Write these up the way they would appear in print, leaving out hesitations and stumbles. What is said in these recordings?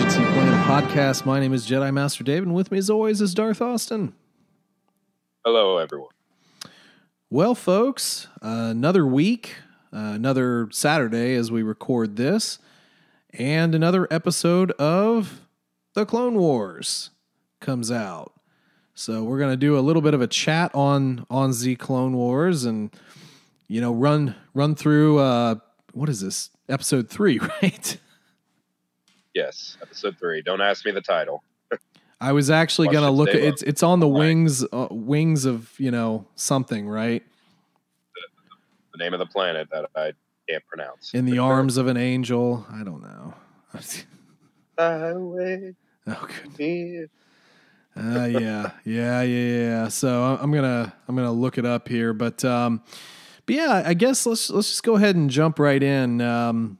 Contingency Plan Podcast. My name is Jedi Master David, and with me as always is Darth Austin. Hello, everyone. Well, folks, another week, another Saturday as we record this, and another episode of The Clone Wars comes out. So we're going to do a little bit of a chat on the Clone Wars and, you know, run through, what is this? Episode 3, right? Yes, episode 3. Don't ask me the title. I was actually going to look at it's on the wings of, you know, something, right? The name of the planet that I can't pronounce. In the arms of an angel. I don't know. Highway. Oh, good. Yeah. So I'm gonna look it up here, but yeah, I guess let's just go ahead and jump right in.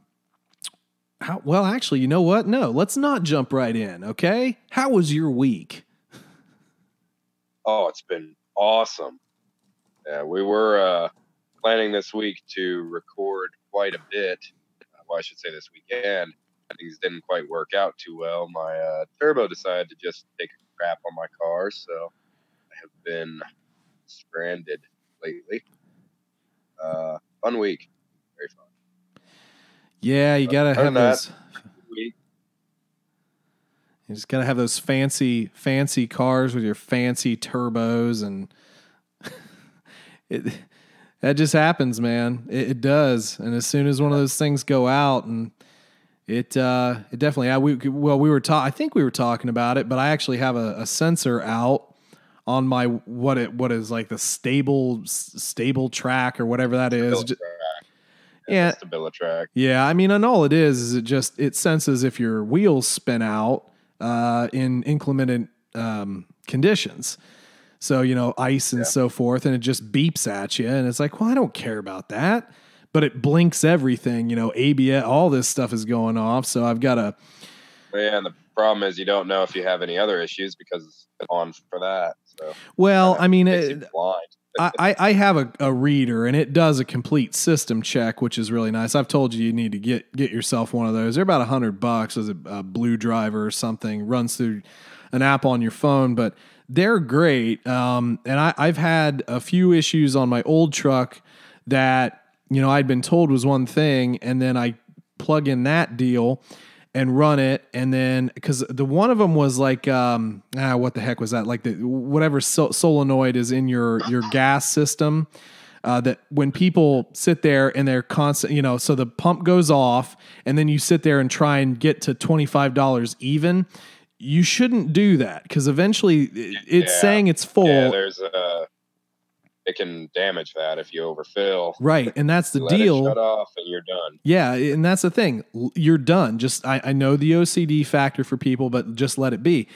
Well, actually, you know what? No, let's not jump right in. Okay, how was your week? Oh, it's been awesome. Yeah, we were planning this week to record quite a bit. Well, I should say this weekend. Things didn't quite work out too well. My turbo decided to just take a crap on my car, so I have been stranded lately. Fun week. Very fun. Yeah, you gotta have those. You just gotta have those fancy cars with your fancy turbos, and that just happens, man. It does, and as soon as one of those things go out, and it definitely. I think we were talking about it, but I actually have a sensor out on my what is like the stable track or whatever that is. Yeah, Stabilitrack. Yeah, I mean, and all it is it senses if your wheels spin out in inclement conditions. So, you know, ice and so forth, and it just beeps at you, and it's like, well, I don't care about that, but it blinks everything. You know, ABS, all this stuff is going off, so I've got to. Yeah, and the problem is you don't know if you have any other issues because it's on for that. So, well, I mean, blind. I have a reader, and it does a complete system check, which is really nice. I've told you need to get yourself one of those. They're about $100 as a Blue Driver or something. Runs through an app on your phone, but they're great. And I've had a few issues on my old truck that, you know, I'd been told was one thing, and then I plug in that deal and run it, and then because the one of them was like, what the heck was that? Like the whatever solenoid is in your gas system, that when people sit there and they're constant, you know, so the pump goes off, and then you sit there and try and get to $25 even. You shouldn't do that because eventually it's saying it's full. Yeah, it can damage that if you overfill. Right, and that's the deal. Shut off and you're done. Yeah, and that's the thing. You're done. Just I know the OCD factor for people, but just let it be.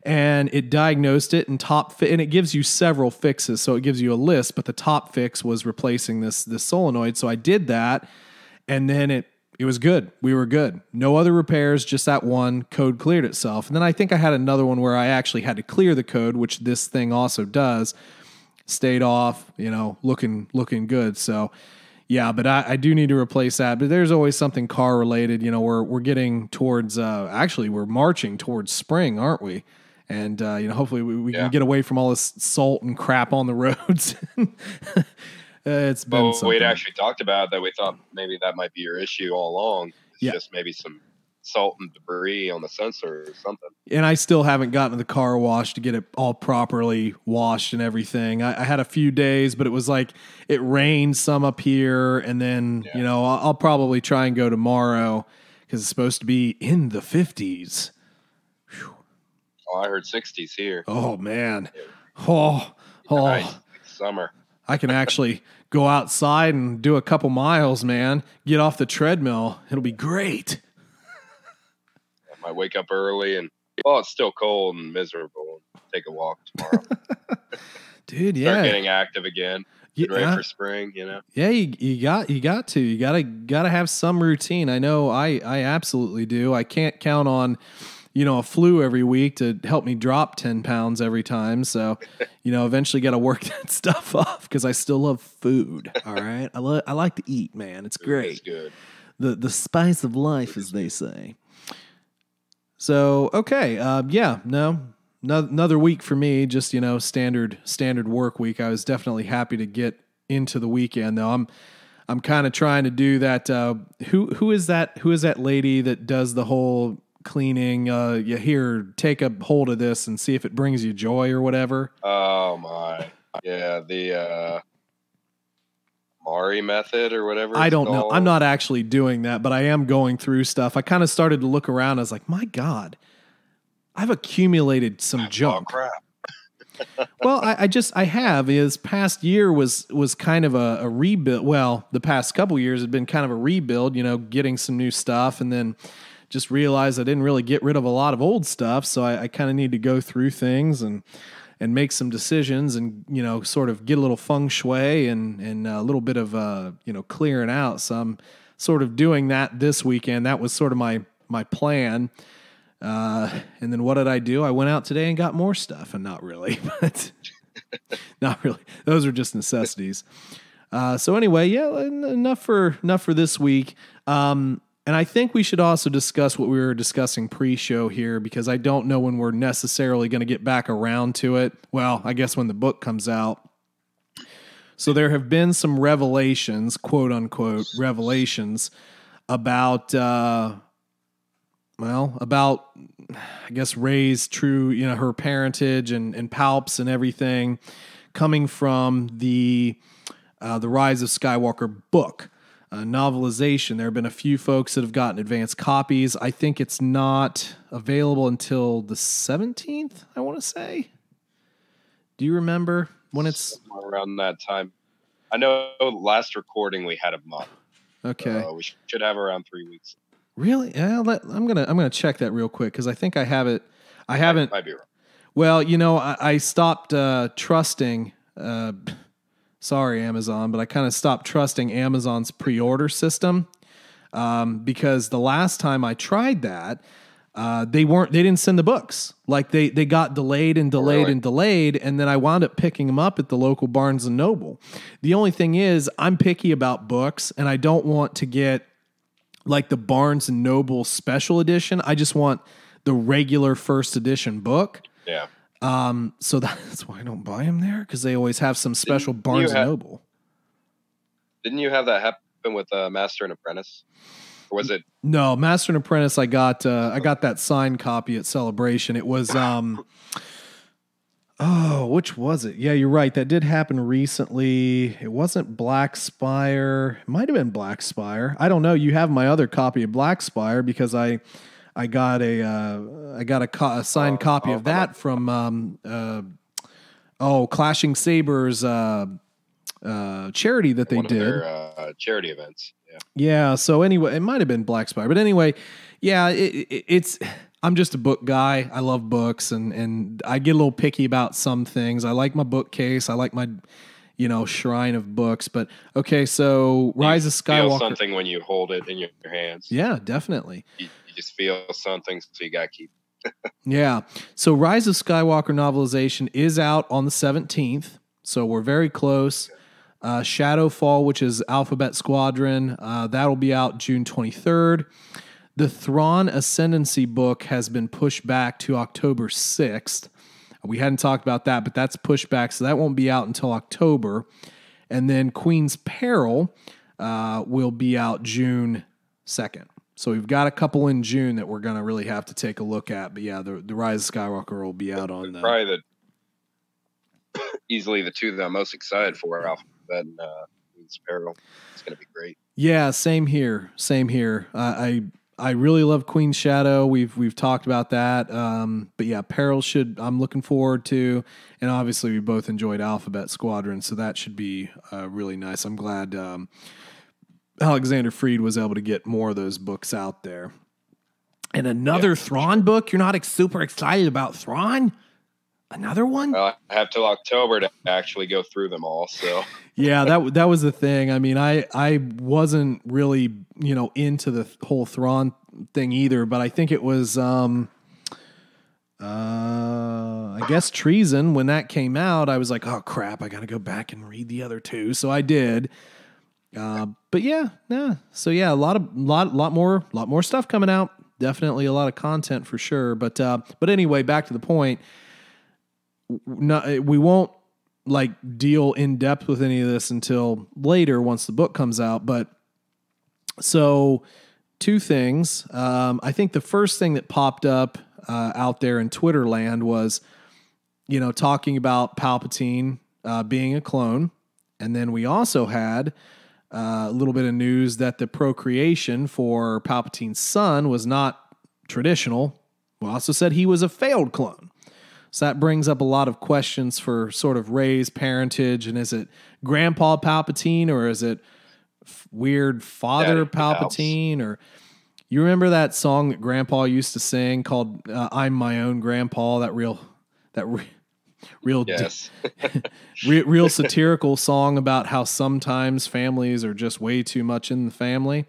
And it diagnosed it and and it gives you several fixes. So it gives you a list, but the top fix was replacing this solenoid. So I did that, and then it was good. We were good. No other repairs, just that one. Code cleared itself. And then I think I had another one where I actually had to clear the code, which this thing also does. Stayed off, you know, looking good. So, yeah, but I do need to replace that. But there's always something car related. You know, we're getting towards. Actually, we're marching towards spring, aren't we? And you know, hopefully we can get away from all this salt and crap on the roads. It's been. Well, we'd actually talked about that. We thought maybe that might be your issue all along. It's just maybe some salt and debris on the sensor or something. And I still haven't gotten the car washed to get it all properly washed and everything. I had a few days, but it was like it rained some up here, and then you know I'll probably try and go tomorrow because it's supposed to be in the 50s. Whew. Oh, I heard 60s here. Oh man, nice. Summer. I can actually go outside and do a couple miles, man. Get off the treadmill. It'll be great. I might wake up early and, it's still cold and miserable. Take a walk tomorrow. Dude, Start getting active again. Get ready for spring, you know? Yeah, you got to. You gotta have some routine. I know I absolutely do. I can't count on, you know, a flu every week to help me drop 10 pounds every time. So, you know, eventually got to work that stuff off because I still love food. All right. I like to eat, man. It's great. It's good. The spice of life, as they say. So, okay. Another week for me, just, standard work week. I was definitely happy to get into the weekend though. I'm kind of trying to do that. Who is that lady that does the whole cleaning? Take a hold of this and see if it brings you joy or whatever. Oh my. Yeah. The, Mari method or whatever. I don't know. I'm not actually doing that, but I am going through stuff. I kind of started to look around. I was like, my God, I've accumulated some junk. Oh, crap. Well, I have. This past year was kind of a rebuild. Well, the past couple years had been kind of a rebuild, getting some new stuff, and then just realized I didn't really get rid of a lot of old stuff. So I kind of need to go through things and make some decisions and, sort of get a little feng shui and a little bit of, clearing out. So I'm sort of doing that this weekend. That was sort of my plan. And then what did I do? I went out today and got more stuff, and not really, but not really. Those are just necessities. So anyway, enough for this week. And I think we should also discuss what we were discussing pre-show here, because I don't know when we're necessarily going to get back around to it. Well, I guess when the book comes out. So there have been some revelations, quote unquote, revelations about, I guess, Rey's true, her parentage and palps and everything coming from the Rise of Skywalker book. Novelization. There have been a few folks that have gotten advanced copies. I think it's not available until the 17th, I want to say. Do you remember when it's around that time? I know last recording we had a month. Okay. We should have around 3 weeks. Really? Yeah, I'm gonna check that real quick, because I think I have it. I haven't. Might be wrong. Well, I stopped trusting. Sorry, Amazon, but I kind of stopped trusting Amazon's pre-order system, because the last time I tried that, they didn't send the books. Like they got delayed and delayed and delayed, and then I wound up picking them up at the local Barnes and Noble. The only thing is, I'm picky about books, and I don't want to get like the Barnes and Noble special edition. I just want the regular first edition book. Yeah. So that's why I don't buy them there, because they always have some special Barnes and Noble. Didn't you have that happen with Master and Apprentice? Or was it? No, Master and Apprentice. I got that signed copy at Celebration. It was which was it? Yeah, you're right. That did happen recently. It wasn't Black Spire. It might have been Black Spire. I don't know. You have my other copy of Black Spire, because I got a signed copy of that from Clashing Sabers charity that they did. Their charity events. Yeah. Yeah. So anyway, it might have been Black Spire, but anyway, yeah. It's. I'm just a book guy. I love books, and I get a little picky about some things. I like my bookcase. I like my, shrine of books. But okay, so Rise of Skywalker. Feel something when you hold it in your hands. Yeah, definitely. You just feel something, so you got to keep. Yeah. So Rise of Skywalker novelization is out on the 17th. So we're very close. Shadowfall, which is Alphabet Squadron, that'll be out June 23rd. The Thrawn Ascendancy book has been pushed back to October 6th. We hadn't talked about that, but that's pushed back, so that won't be out until October. And then Queen's Peril will be out June 2nd. So we've got a couple in June that we're going to really have to take a look at. But yeah, the Rise of Skywalker will be out on probably easily the two that I'm most excited for, Alphabet and Queen's Peril. It's going to be great. Yeah, same here. I really love Queen's Shadow. We've talked about that. But yeah, Peril I'm looking forward to. And obviously we both enjoyed Alphabet Squadron, so that should be really nice. I'm glad Alexander Freed was able to get more of those books out there. And another Thrawn book? You're not super excited about Thrawn? Another one? I have till October to actually go through them all. So yeah, that was the thing. I mean, I wasn't really into the whole Thrawn thing either, but I think it was I guess Treason. When that came out, I was like, oh crap, I got to go back and read the other two. So I did. But yeah. So yeah, a lot more stuff coming out. definitely a lot of content for sure. But anyway, back to the point. We won't like deal in depth with any of this until later once the book comes out. But so two things. I think the first thing that popped up out there in Twitter land was, talking about Palpatine being a clone. And then we also had a little bit of news that the procreation for Palpatine's son was not traditional. We also said he was a failed clone. So that brings up a lot of questions for sort of Rey's parentage. And is it Grandpa Palpatine or is it weird Father Palpatine? Or you remember that song that Grandpa used to sing called "I'm My Own Grandpa"? Real yes. real satirical song about how sometimes families are just way too much in the family.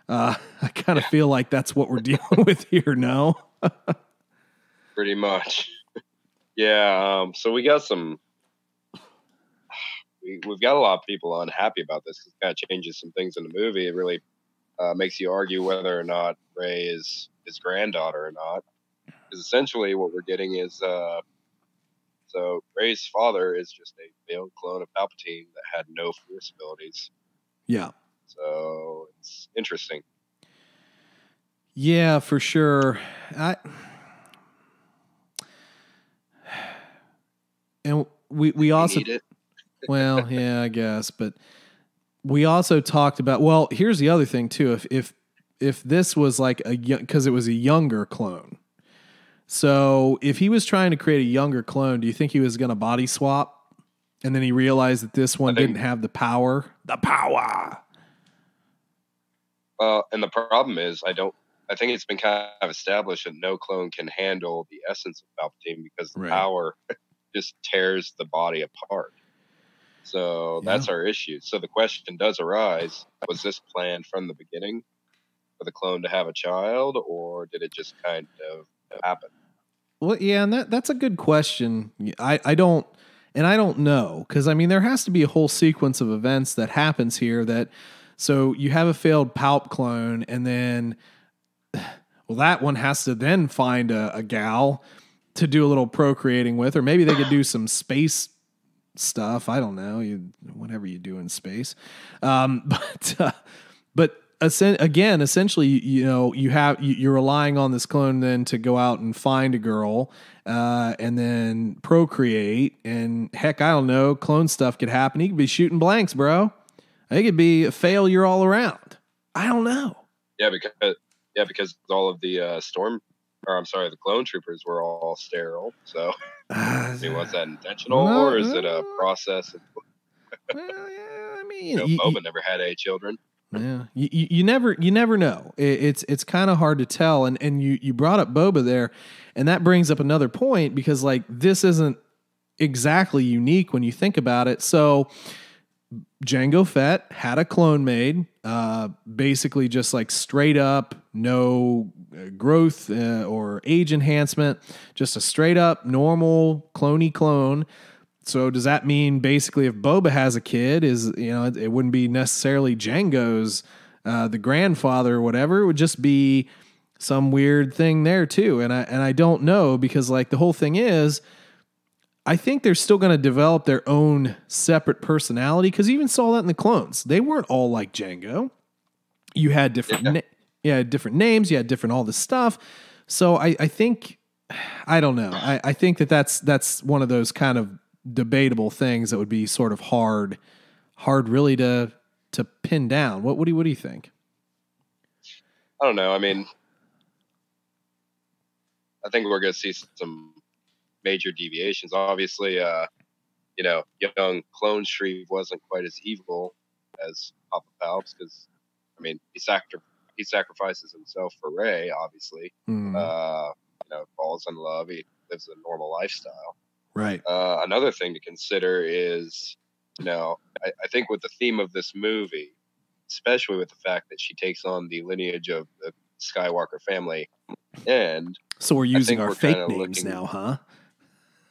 I kind of feel like that's what we're dealing with here now. Pretty much. Yeah, so we got we've got a lot of people unhappy about this. It kind of changes some things in the movie. It really makes you argue whether or not Rey is his granddaughter or not. Because essentially what we're getting is, so Rey's father is just a failed clone of Palpatine that had no Force abilities. Yeah. So it's interesting. Yeah, for sure. And we also need it. Well, yeah, I guess, but we also talked about, well, here's the other thing too. If this was like because it was a younger clone. So if he was trying to create a younger clone, do you think he was going to body swap? And then he realized that this one didn't have the power. The power. And the problem is, I think it's been kind of established that no clone can handle the essence of Palpatine because the power just tears the body apart. So that's our issue. So the question does arise, was this planned from the beginning for the clone to have a child, or did it just kind of happen? Well, yeah, and that's a good question. I don't know, because I mean there has to be a whole sequence of events that happens here so you have a failed Palp clone, and then that one has to then find a gal to do a little procreating with, or maybe they could do some space stuff. I don't know, whatever you do in space. But essentially, you're relying on this clone then to go out and find a girl, and then procreate. And heck, I don't know, clone stuff could happen. He could be shooting blanks, bro. It could be a failure all around. I don't know. Yeah, because all of the the clone troopers were all sterile. So, was that intentional, or is it a process? Well, yeah, I mean, Boba never had any children. Yeah, you never know. It's kind of hard to tell. And you brought up Boba there, and that brings up another point, because like this isn't exactly unique when you think about it. So Jango Fett had a clone made, basically just like straight up, no growth or age enhancement, just a straight up normal cloney clone. So does that mean basically if Boba has a kid, it wouldn't be necessarily Jango's the grandfather or whatever? It would just be some weird thing there too. And I don't know, because like the whole thing is, I think they're still going to develop their own separate personality, because you even saw that in the clones. They weren't all like Jango. You had different different names, you had different all this stuff. So I think, I don't know. I think that's one of those kind of debatable things that would be sort of hard really to pin down. What do you think? I don't know. I mean, I think we're going to see some major deviations. Obviously, young clone Shreve wasn't quite as evil as Papa Palps, because I mean he sacrifices himself for Rey. Obviously, falls in love. He lives a normal lifestyle. Right. Another thing to consider is, I think with the theme of this movie, especially with the fact that she takes on the lineage of the Skywalker family, and so we're using our fake names now, huh?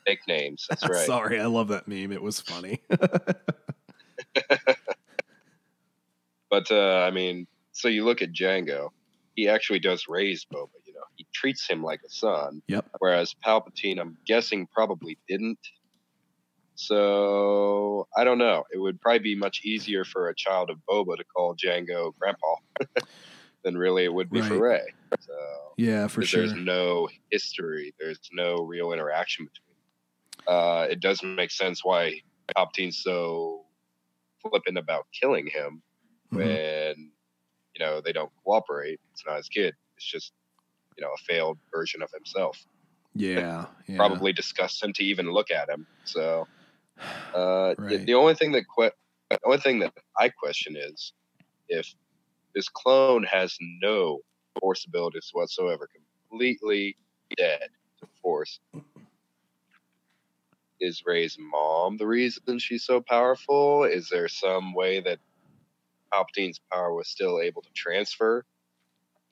Fake names, that's right. Sorry, I love that meme. It was funny. But I mean, so you look at Jango, he actually does raise Boba he treats him like a son. Yep. Whereas Palpatine, I'm guessing, probably didn't. So I don't know. It would probably be much easier for a child of Boba to call Jango Grandpa than really it would be for Rey. So, yeah, for sure. There's no history. There's no real interaction between. It doesn't make sense why Palpatine's so flippant about killing him when they don't cooperate. It's not his kid. It's just a failed version of himself. Yeah. Probably disgusts him to even look at him. So the only thing that I question is if this clone has no Force abilities whatsoever, completely dead to Force. Is Rey's mom the reason she's so powerful? Is there some way that Palpatine's power was still able to transfer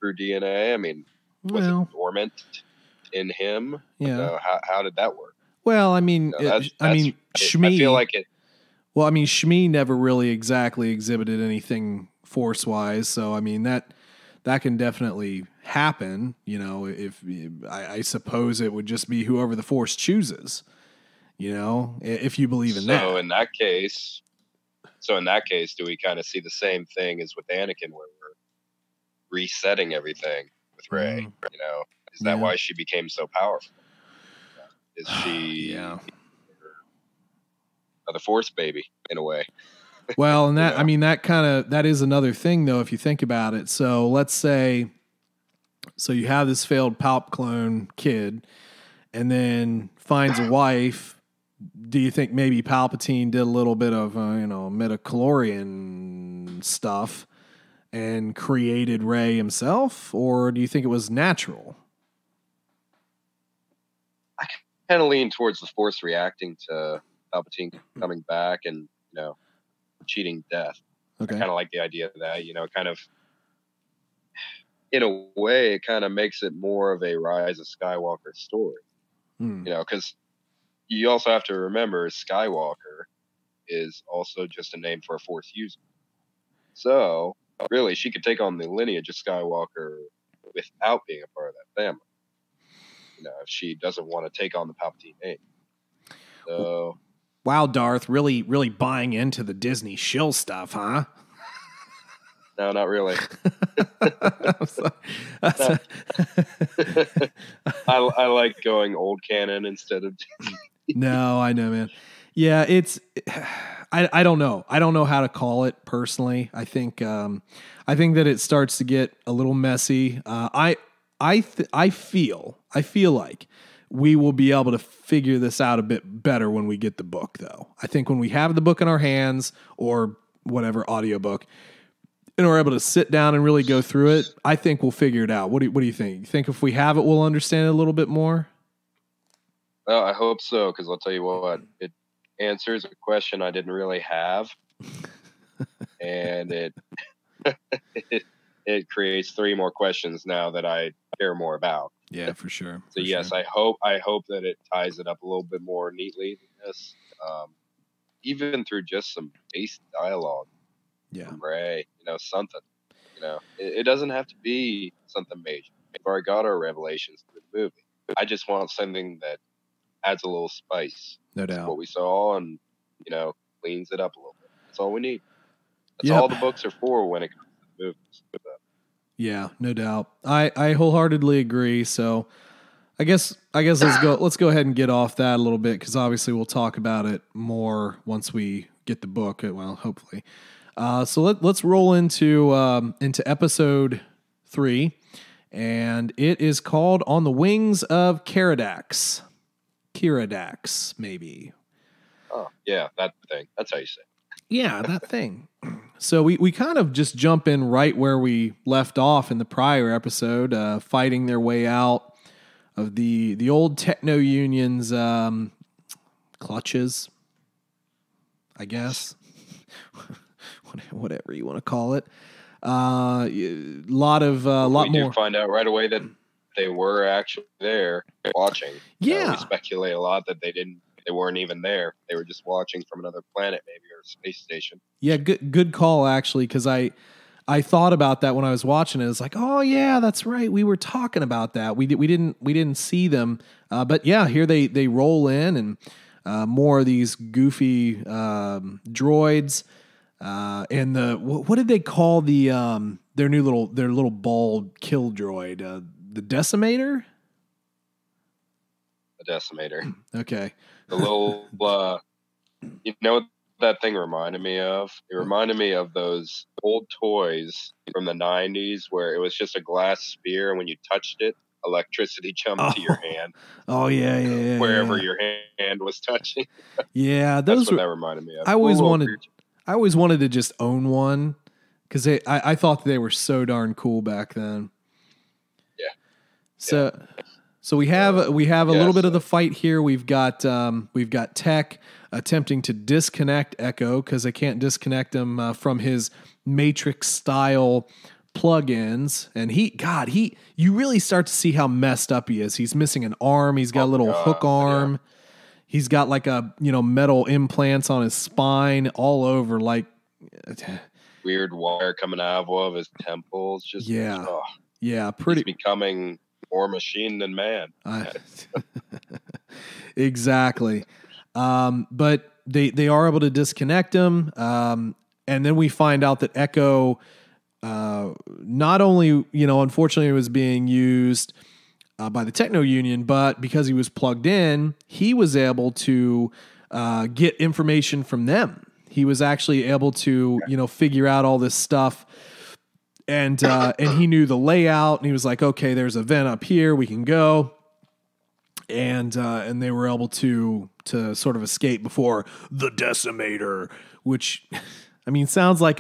through DNA? I mean, was it dormant in him? Yeah. How did that work? Well, I mean, Shmi. I feel like it. Well, I mean, Shmi never really exactly exhibited anything Force-wise, so I mean that can definitely happen. If I suppose it would just be whoever the Force chooses. If you believe in that. So in that case, do we kind of see the same thing as with Anakin, where we're resetting everything with Rey? Is that why she became so powerful? Is she the Force baby in a way? Well, and that I mean that is another thing though, if you think about it. So let's say, you have this failed Palp clone kid, and then finds a wife. Do you think maybe Palpatine did a little bit of midichlorian stuff and created Rey himself, or do you think it was natural? I kind of lean towards the Force reacting to Palpatine coming back and cheating death. Okay. I kind of like the idea of that. Kind of in a way, it kind of makes it more of a Rise of Skywalker story. Because you also have to remember Skywalker is also just a name for a Force user. So really, she could take on the lineage of Skywalker without being a part of that family. If she doesn't want to take on the Palpatine name. So, wow, Darth, really, really buying into the Disney shill stuff, huh? No, not really. I like going old canon instead of Disney. No, I know, man. Yeah, I don't know. I don't know how to call it personally. I think that it starts to get a little messy. I feel like we will be able to figure this out a bit better when we get the book, though. I think when we have the book in our hands or whatever audiobook, and we're able to sit down and really go through it, I think we'll figure it out. What do you think? You think if we have it, we'll understand it a little bit more? Well, I hope so, because I'll tell you what, it answers a question I didn't really have, and it creates 3 more questions now that I care more about. Yeah, for sure. So yes, I hope that it ties it up a little bit more neatly than this, even through just some base dialogue. Yeah, from Rey, something. It doesn't have to be something major. We've already got our revelations through the movie. I just want something that adds a little spice. No doubt. That's what we saw, and cleans it up a little bit. That's all we need. That's all the books are for when it comes to the movies. Yeah, no doubt. I wholeheartedly agree. So I guess let's go ahead and get off that a little bit, because obviously we'll talk about it more once we get the book. Well, hopefully. So let's roll into episode 3, and it is called "On the Wings of Keeradaks." Keeradaks, maybe. Oh yeah, that thing. That's how you say it. Yeah, that thing. So we kind of just jump in right where we left off in the prior episode, fighting their way out of the old Techno Union's clutches, I guess. Whatever you want to call it. Lot more. We do find out right away that they were actually there watching. Yeah. We speculate a lot that they weren't even there. They were just watching from another planet, maybe, or space station. Yeah, good call, actually, because I I thought about that when I was watching it. It's like, oh yeah, that's right. We were talking about that. We didn't see them, but yeah, here they roll in and more of these goofy droids. And what did they call their little bald kill droid? The Decimator. The Decimator. Okay. The little, you know what that thing reminded me of? It reminded me of those old toys from the 90s where it was just a glass sphere, and when you touched it, electricity jumped to your hand. Oh yeah. Wherever your hand was touching. Yeah, That's what that reminded me of. I always wanted to just own one because I thought they were so darn cool back then. Yeah. So we have a little bit of the fight here. We've got Tech attempting to disconnect Echo because they can't disconnect him from his Matrix style plugins, and you really start to see how messed up he is. He's missing an arm. He's got a little hook arm. Yeah. He's got like metal implants on his spine all over, like weird wire coming out of his temples. Just pretty. He's becoming more machine than man. Exactly. But they are able to disconnect him. And then we find out that Echo, not only, unfortunately was being used by the Techno Union, but because he was plugged in, he was able to get information from them. He was actually able to, figure out all this stuff. And he knew the layout, and he was like, okay, there's a vent up here, we can go. And they were able to sort of escape before the Decimator, which sounds like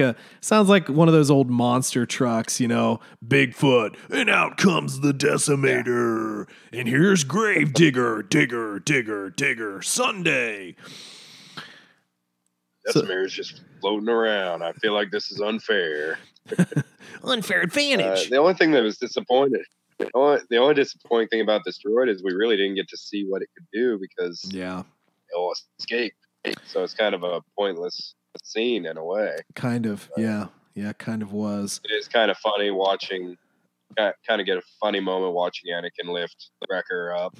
one of those old monster trucks, Bigfoot, and out comes the Decimator, and here's Grave Digger, Digger, Sunday. Decimator's just floating around. I feel like this is unfair. Unfair advantage. The only thing that was disappointing. The only disappointing thing about this droid is we really didn't get to see what it could do because it'll escape. So it's kind of a pointless scene in a way. Kind of, kind of was. It is kind of funny watching, kind of get a funny moment watching Anakin lift the wrecker up.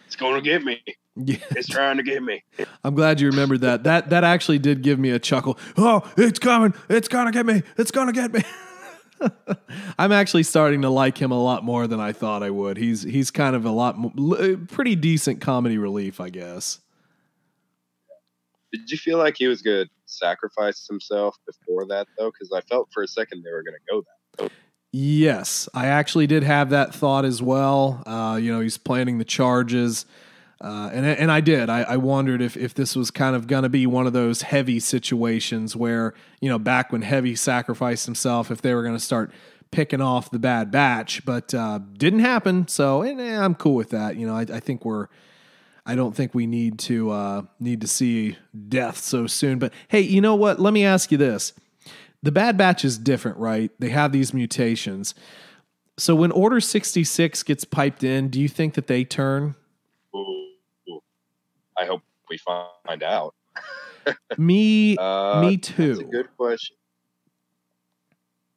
It's going to get me. Yeah. It's trying to get me. I'm glad you remembered that. That actually did give me a chuckle. Oh, it's coming. It's going to get me. It's going to get me. I'm actually starting to like him a lot more than I thought I would. He's kind of pretty decent comedy relief, I guess. Did you feel like he was going to sacrifice himself before that, though? Because I felt for a second they were going to go that. Yes, I actually did have that thought as well. He's planning the charges. And I did. I wondered if this was kind of going to be one of those Heavy situations where, back when Heavy sacrificed himself, if they were going to start picking off the Bad Batch, but didn't happen. So I'm cool with that. I don't think we need to see death so soon. But hey, you know what? Let me ask you this. The Bad Batch is different, right? They have these mutations. So when Order 66 gets piped in, do you think that they turn? I hope we find out. Me too. That's a good question.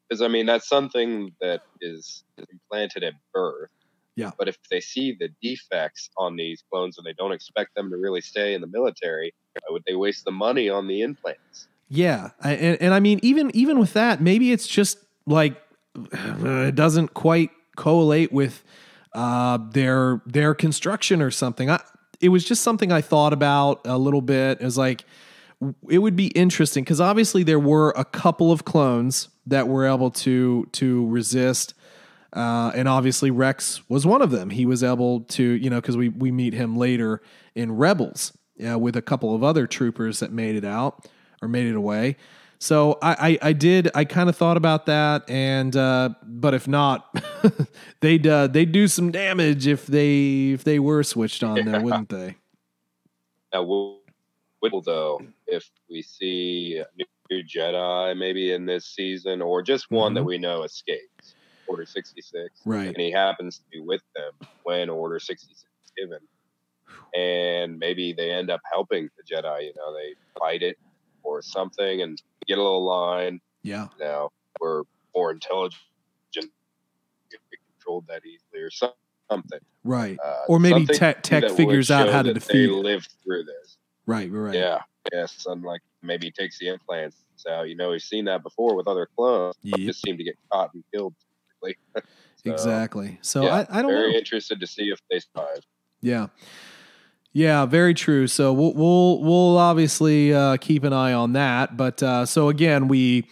Because, that's something that is implanted at birth. Yeah. But if they see the defects on these clones and they don't expect them to really stay in the military, why would they waste the money on the implants? Yeah. Even with that, maybe it's just like it doesn't quite correlate with their construction or something. It was just something I thought about a little bit. It was like, it would be interesting because obviously there were a couple of clones that were able to resist. And obviously Rex was one of them. He was able to, because we meet him later in Rebels with a couple of other troopers that made it out or made it away. So I kind of thought about that, and but if not, they'd do some damage if they were switched on there, wouldn't they? Now, though, if we see a new Jedi maybe in this season, or just one that we know escapes Order 66, right? And he happens to be with them when Order 66 is given, and maybe they end up helping the Jedi. They fight it or something and get a little line. Yeah. Now we're more intelligent, controlled that easily, or something. Right. Or maybe tech figures out how to defeat they it. lived through this. Right. Yeah. Yes. Unlike maybe he takes the implants out. He's seen that before with other clones. Yep. Just seem to get caught and killed quickly. Exactly. So yeah, I don't know. Very interested to see if they survive. Yeah. Yeah, very true. So we'll obviously keep an eye on that. But so again, we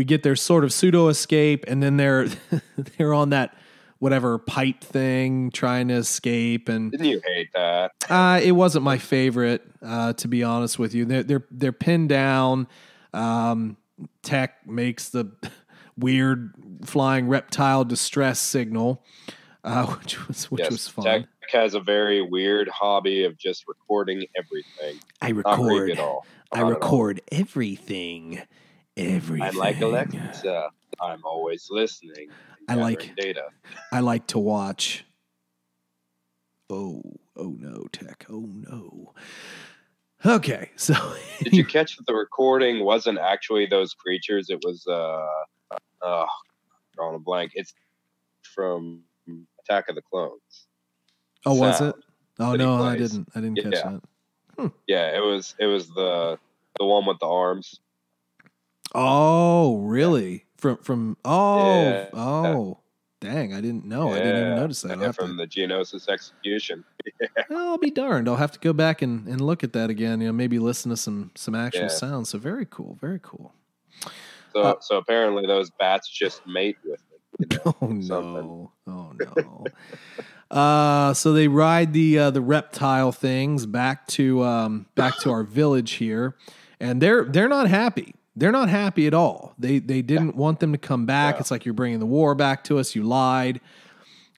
get their sort of pseudo escape, and then they're on that whatever pipe thing trying to escape. And didn't you hate that? It wasn't my favorite, to be honest with you. They're pinned down. Tech makes the weird flying reptile distress signal, which was fun. Tech has a very weird hobby of just recording everything. I record everything. I'm like Alexa. I'm always listening. I like data. I like to watch. Oh no, Tech. Oh no. Okay, so did you catch that the recording wasn't actually those creatures? It was drawing a blank. It's from Attack of the Clones. Oh, was it? Oh no, I didn't catch that. Yeah, it was the one with the arms. Oh, really? From dang, I didn't know. I didn't even notice that. Yeah, from the Geonosis execution. Well, I'll be darned. I'll have to go back and look at that again. Maybe listen to some actual sounds. So very cool, very cool. So apparently those bats just mate with it. Oh no. So they ride the reptile things back to our village here, and they're not happy. They're not happy at all. They didn't want them to come back. Yeah. It's like, you're bringing the war back to us. You lied.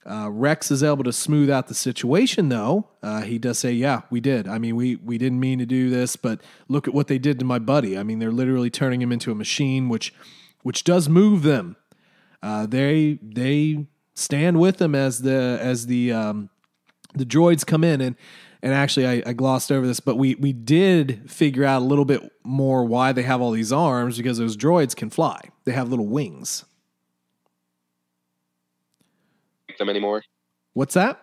Rex is able to smooth out the situation, though. He does say, yeah, we did. I mean, we didn't mean to do this, but look at what they did to my buddy. I mean, they're literally turning him into a machine, which does move them. They stand with them as the droids come in, and actually, I glossed over this, but we did figure out a little bit more why they have all these arms, because those droids can fly. They have little wings. Like them anymore? What's that?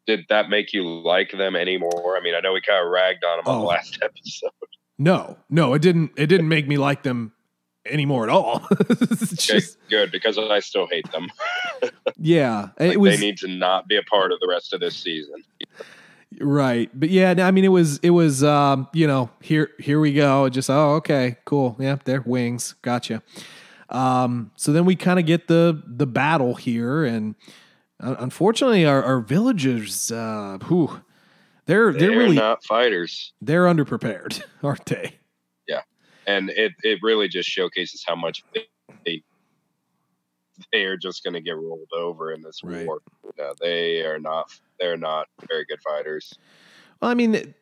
Did that make you like them anymore? I mean, I know we kind of ragged on them on the last episode. No, it didn't make me like them anymore at all. Just, good, because I still hate them. Yeah, they need to not be a part of the rest of this season. Right, but yeah, I mean, it was here we go. Just okay, cool. Yeah, they're wings. Gotcha. So then we kind of get the battle here, and unfortunately, our villagers, they're really not fighters. They're underprepared, aren't they? Yeah, and it really just showcases how much they are just going to get rolled over in this war. Yeah, they're not very good fighters. Well, I mean,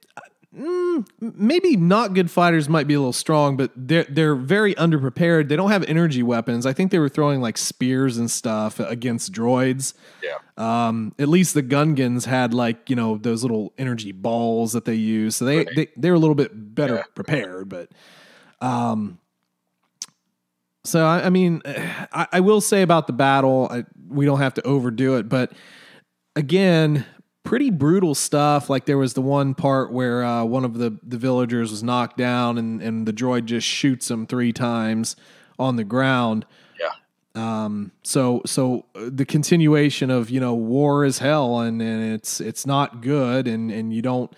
maybe not good fighters might be a little strong, but they're very underprepared. They don't have energy weapons. I think they were throwing like spears and stuff against droids. Yeah. At least the Gungans had those little energy balls that they use. So they were a little bit better prepared, but so I mean, I will say about the battle, we don't have to overdo it, but again, pretty brutal stuff. Like, there was the one part where one of the villagers was knocked down, and the droid just shoots him 3 times on the ground. Yeah. So the continuation of war is hell, and it's not good, and you don't.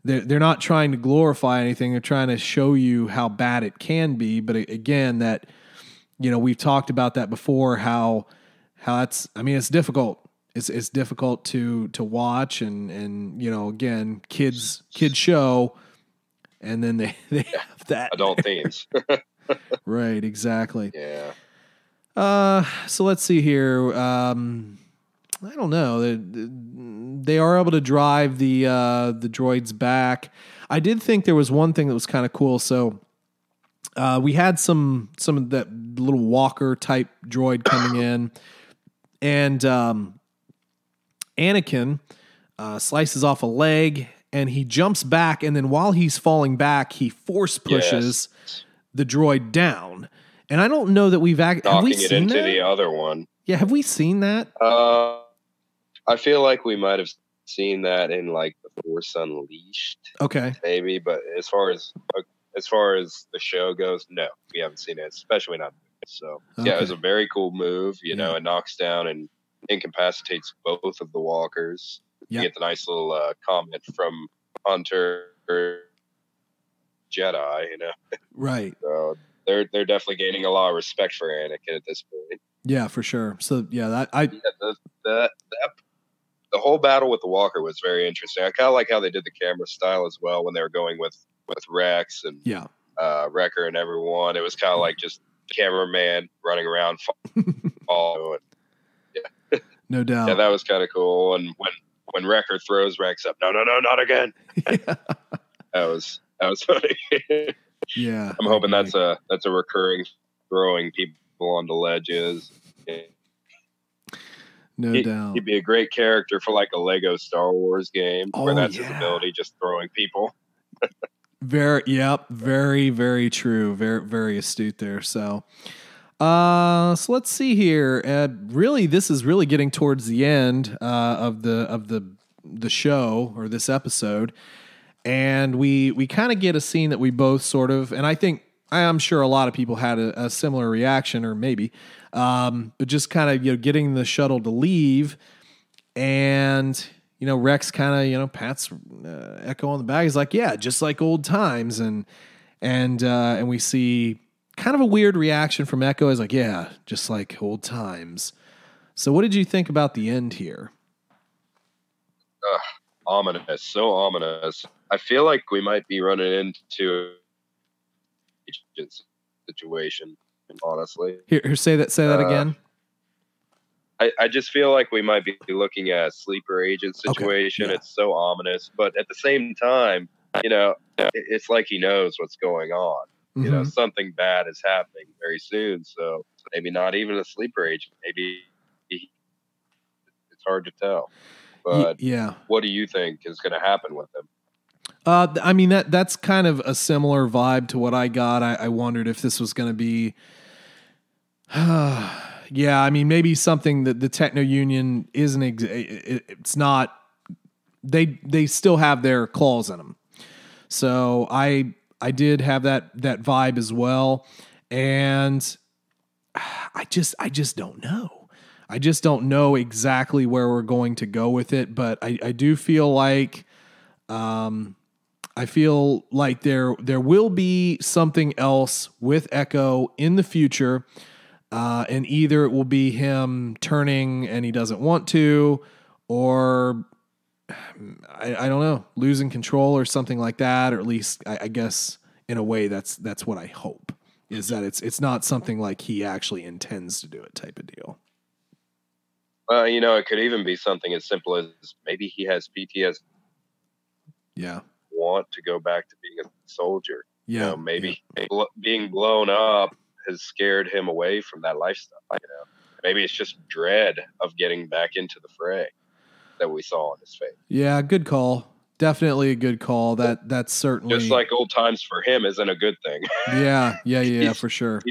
They're not trying to glorify anything. They're trying to show you how bad it can be. But again, that we've talked about that before. How it's. I mean, it's difficult. It's difficult to watch, and again, kids show, and then they have that adult themes. Right, exactly. Yeah. So let's see here. I don't know. They are able to drive the droids back. I did think there was one thing that was kind of cool. So we had some of that little walker type droid coming in, and Anakin slices off a leg, and he jumps back, and then while he's falling back, he force pushes the droid down. And I don't know that have we knocking it seen into that? the other one. Yeah, have we seen that? I feel like we might have seen that in like The Force Unleashed, Okay. maybe. But as far as the show goes, no, we haven't seen it, especially not. So yeah, it was a very cool move. You know, it knocks down and incapacitates both of the walkers. You get the nice little comment from Hunter Jedi, you know. Right. So they're definitely gaining a lot of respect for Anakin at this point. Yeah, for sure. So yeah, the whole battle with the Walker was very interesting. I kind of like how they did the camera style as well when they were going with Rex and Wrecker and everyone. It was kind of like just cameraman running around following. Yeah, no doubt. Yeah, that was kind of cool. And when Wrecker throws Rex up, no, not again. Yeah. that was funny. Yeah, I'm hoping that's a recurring throwing people onto ledges. Yeah. No doubt. He'd be a great character for like a Lego Star Wars game where that's his ability, just throwing people. Very very true. Very, very astute there. So let's see here. Really, this is really getting towards the end of the show or this episode. And we kind of get a scene that we both sort of, and I'm sure a lot of people had a similar reaction, or maybe, but just kind of, getting the shuttle to leave, and, Rex kind of, pats Echo on the back. He's like, yeah, just like old times. And we see kind of a weird reaction from Echo. He's like, yeah, just like old times. So what did you think about the end here? Ominous, so ominous. I feel like we might be running into a situation, honestly. Here, say that again. I just feel like we might be looking at a sleeper agent situation. Okay, yeah. It's so ominous, but at the same time, it's like he knows what's going on. Mm-hmm. Something bad is happening very soon. So maybe not even a sleeper agent. Maybe it's hard to tell. But what do you think is going to happen with him? I mean, that's kind of a similar vibe to what I got. I wondered if this was going to be, yeah, I mean, maybe something that the Techno Union isn't. It's not. They still have their claws in them. So I did have that vibe as well, and I just don't know. I just don't know exactly where we're going to go with it, but I do feel like there will be something else with Echo in the future, and either it will be him turning and he doesn't want to, or I don't know, losing control or something like that, or at least I guess in a way that's what I hope, is that it's not something like he actually intends to do it type of deal. It could even be something as simple as maybe he has PTSD. Yeah. Want to go back to being a soldier. Yeah. Maybe being blown up has scared him away from that lifestyle. Maybe it's just dread of getting back into the fray that we saw on his face. Yeah, good call. Definitely a good call. That's certainly just like old times for him isn't a good thing. Yeah, for sure.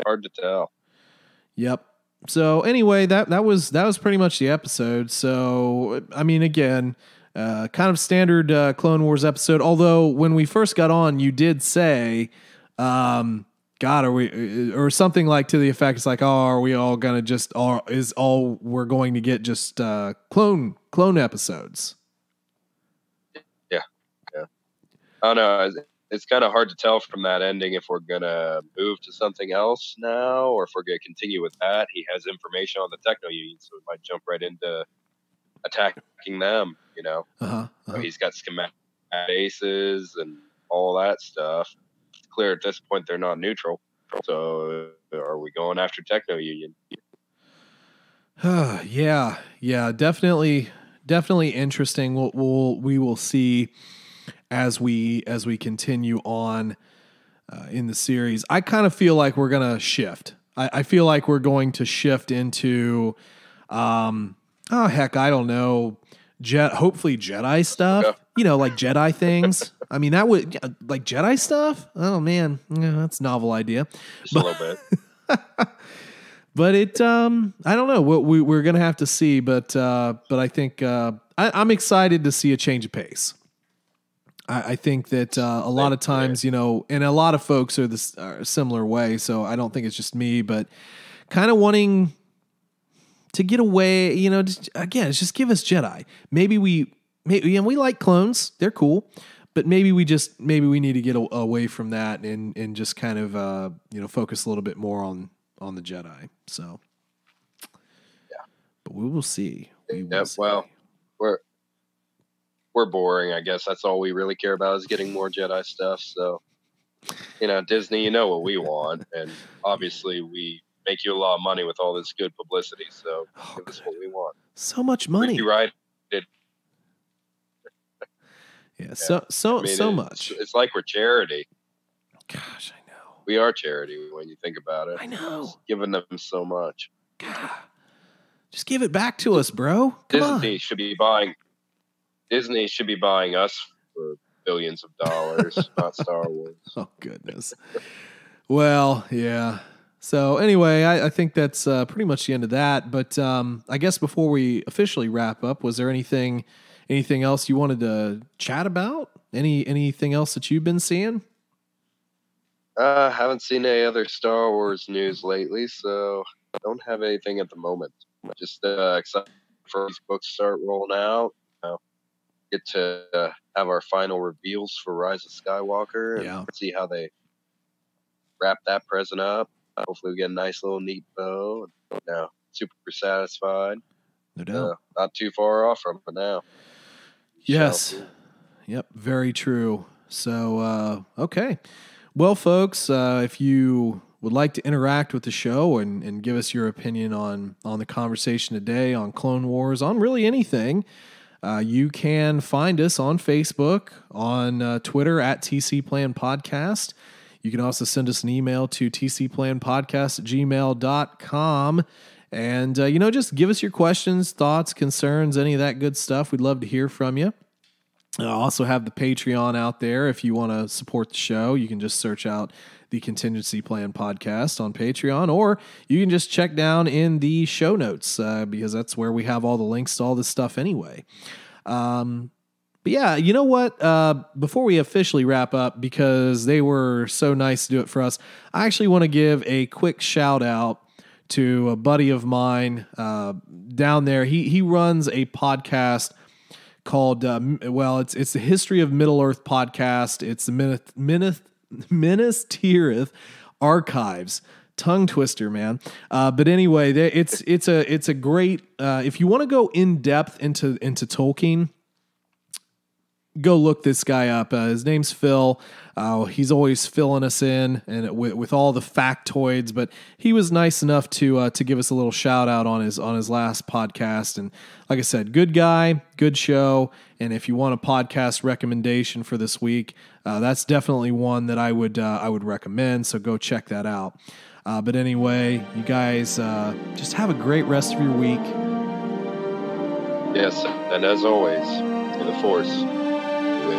Hard to tell. Yep. So anyway, that was pretty much the episode. So I mean, again, kind of standard Clone Wars episode. Although when we first got on, you did say, "God, are we?" or something like to the effect, "It's like, oh, are we all gonna just? Is all we're going to get just clone episodes?" Yeah. Oh no. It's kind of hard to tell from that ending if we're going to move to something else now or if we're going to continue with that. He has information on the Techno Union, so we might jump right into attacking them, So he's got schematic bases and all that stuff. It's clear at this point they're not neutral. So are we going after Techno Union? Yeah, definitely interesting. We will see as we continue on in the series. I kind of feel like we're gonna shift. I feel like we're going to shift into I don't know, hopefully Jedi stuff. Like Jedi things. I mean, that would like Jedi stuff. Oh man, yeah, that's a novel idea. Just a little bit. But I don't know. We're gonna have to see. But I think I'm excited to see a change of pace. I think that a lot of times, and a lot of folks are a similar way. So I don't think it's just me, but kind of wanting to get away. Just give us Jedi. Maybe we like clones. They're cool, but maybe we need to get away from that and just kind of focus a little bit more on the Jedi. So yeah, but we will see. Well, we're boring. I guess that's all we really care about is getting more Jedi stuff. So, Disney, you know what we want, and obviously we make you a lot of money with all this good publicity. So give us what we want. So much money, right? Yeah. So much. It's like we're charity. Gosh, I know. We are charity when you think about it. I know. Just giving them so much. God. Just give it back to us, bro. Come Disney on. Disney should be buying us for billions of dollars, not Star Wars. Oh, goodness. Well, yeah. So anyway, I think that's pretty much the end of that. But I guess before we officially wrap up, was there anything else you wanted to chat about? Anything else that you've been seeing? Haven't seen any other Star Wars news lately, so don't have anything at the moment. Just excited for these books start rolling out. Get to have our final reveals for Rise of Skywalker and see how they wrap that present up. Hopefully we get a nice little neat bow. Super satisfied. No doubt. Not too far off from it now. Yes. Yep. Very true. So, okay. Well, folks, if you would like to interact with the show and give us your opinion on the conversation today, on Clone Wars, on really anything, you can find us on Facebook, on Twitter at TC Plan Podcast. You can also send us an email to tcplanpodcast@gmail.com. And, just give us your questions, thoughts, concerns, any of that good stuff. We'd love to hear from you. I also have the Patreon out there. If you want to support the show, you can just search out the Contingency Plan Podcast on Patreon, or you can just check down in the show notes because that's where we have all the links to all this stuff anyway. But yeah, you know what? Before we officially wrap up, because they were so nice to do it for us, I actually want to give a quick shout out to a buddy of mine down there. He runs a podcast called, it's the History of Middle-earth podcast. It's the Minas Tirith Archives. Tongue twister, man. But anyway, it's a great, if you want to go in depth into Tolkien, go look this guy up. His name's Phil. He's always filling us in and with all the factoids, but he was nice enough to give us a little shout out on his last podcast. And like I said, good guy, good show. And if you want a podcast recommendation for this week, that's definitely one that I would recommend. So go check that out. But anyway, you guys just have a great rest of your week. Yes, and as always, in the Force, with